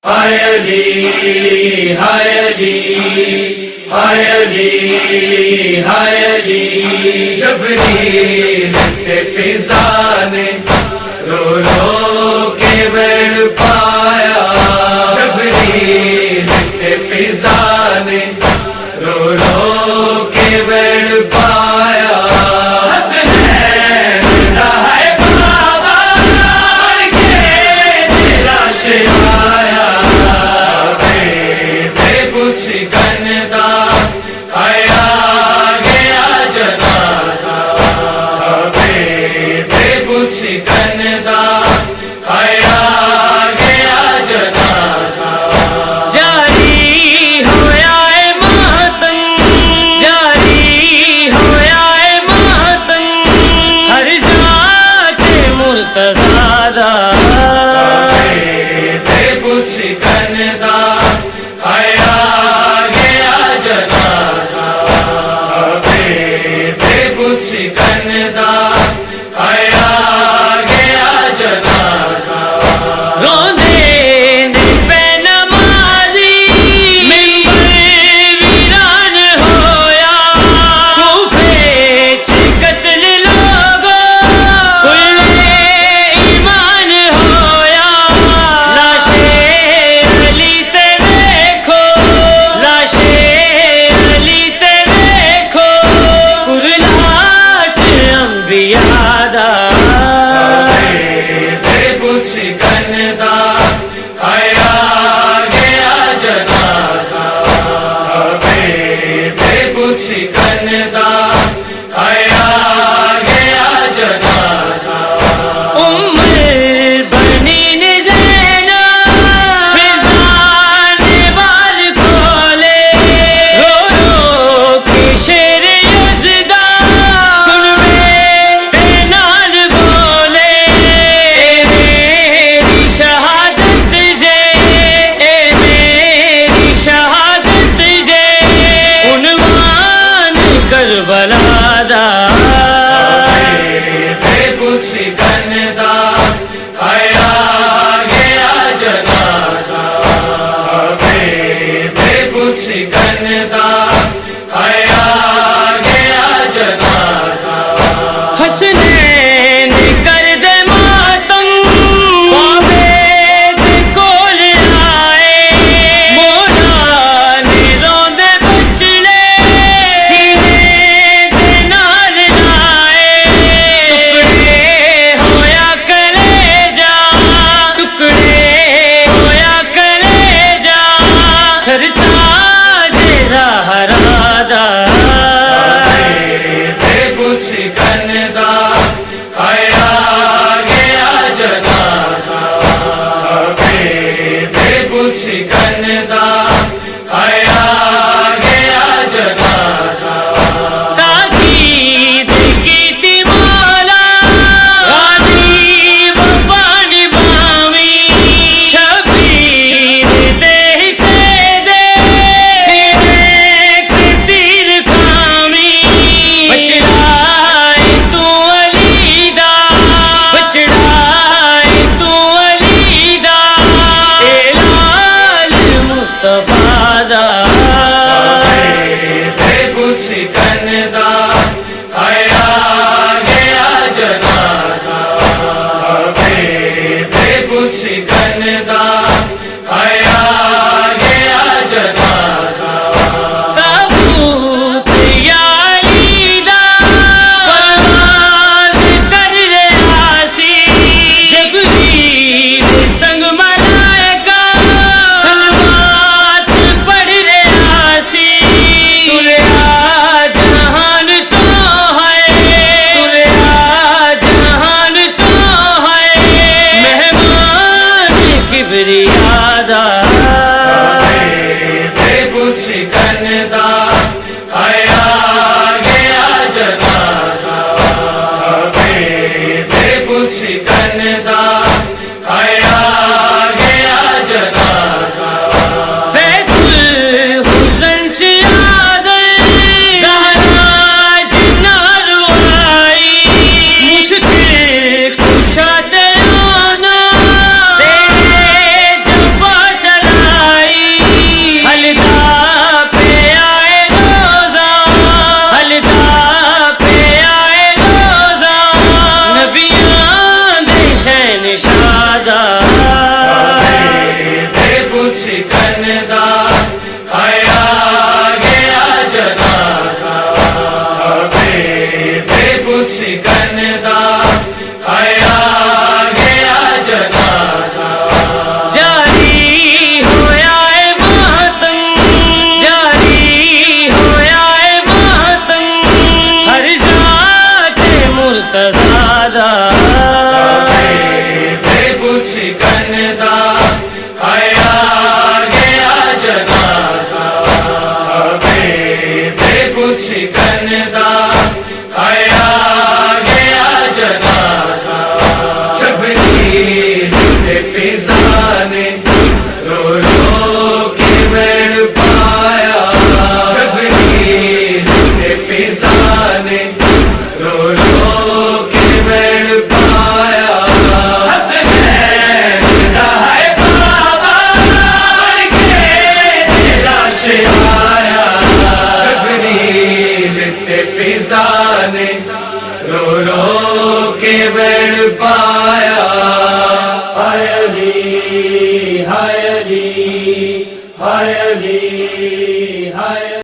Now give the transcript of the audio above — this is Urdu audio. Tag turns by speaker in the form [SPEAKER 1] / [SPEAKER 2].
[SPEAKER 1] ہائے علی ہائے علی ہائے علی ہائے علی جبریل تے فضا نے رو رو کے بڑھ پایا جبریل تے فضا نے رو رو کے بڑھ پایا حسنین دا ہے بابا بڑھ کے لاش آیا تے پوچھ کندا آیا گیا جنازہ تے پوچھ کندا آیا گیا جنازہ
[SPEAKER 2] جاری ہویا اے ماتم جاری ہویا اے ماتم ہر ذات مرتضیٰ دا
[SPEAKER 1] تے پوچھ کندا آیا گیا جنازہ تے پوچھ کندا آیا گیا جنازہ
[SPEAKER 2] روندے نے پہ نمازی ممبر ویران ہویا کوفے چ قتل لوگو کل ایمان ہویا لاشے علی تے دیکھو لاشے علی تے دیکھو کرلاٹ انبیاء دا
[SPEAKER 1] تے پوچھ کندا آیا گیا جنازہ تے پوچھ کندا آیا گیا جنازہ
[SPEAKER 2] عمر بنی نے زینب فضان وال کھولے رو رو کے شیر یزدہ کنوے پہ نال بولے اے میری شہادت جے اے میری شہادت جے عنوان کربلا دا
[SPEAKER 1] تے پوچھ کندا آیا گیا جنازہ تے پوچھ کندا آیا گیا جنازہ
[SPEAKER 2] حسنین کر دے ماتم عابد کول آئے مولا نے روندے بچڑے سینے دے نال لائے ٹکڑے ہویا کلیجا ٹکڑے ہویا کلیجا سرتاج زہرا دا
[SPEAKER 1] تے پوچھ کندا آیا گیا جنازہ تے پوچھ کندا آیا گیا جنازہ
[SPEAKER 2] تاکید کیتی مولا غازی وفا نبھاویں شبیر دے حصے دے سینے کے تیر کھاویں بچڑائے تو علی دا بچڑائے تو علی دا اے لال مصطفیٰ دا
[SPEAKER 1] تے پوچھ کندا آیا گیا جنازہ تے پوچھ کندا آیا گیا جنازہ
[SPEAKER 2] تابوت یا علی دا پرواز کر رہا سی جبریل سنگ ملائکہ صلوات پڑھ رہا سی تلیا جہان تو ہے تلیا جہان تو ہے مہمان کبریا دا
[SPEAKER 1] تے پوچھ کندا آیا گیا جنازہ تے پوچھ کندا آیا گیا جنازہ
[SPEAKER 2] بیت الحزن چ آدل زہرا جنا روائی مشکل کشا تے آنا تیرے جفا چلا
[SPEAKER 1] رو رو کے بڑھ پایا جبریل نے فضا نے رو رو کے بڑھ پایا حسنین ہے بابا بڑھ کے لاش آیا جبریل نے فضا نے رو رو کے بڑھ پایا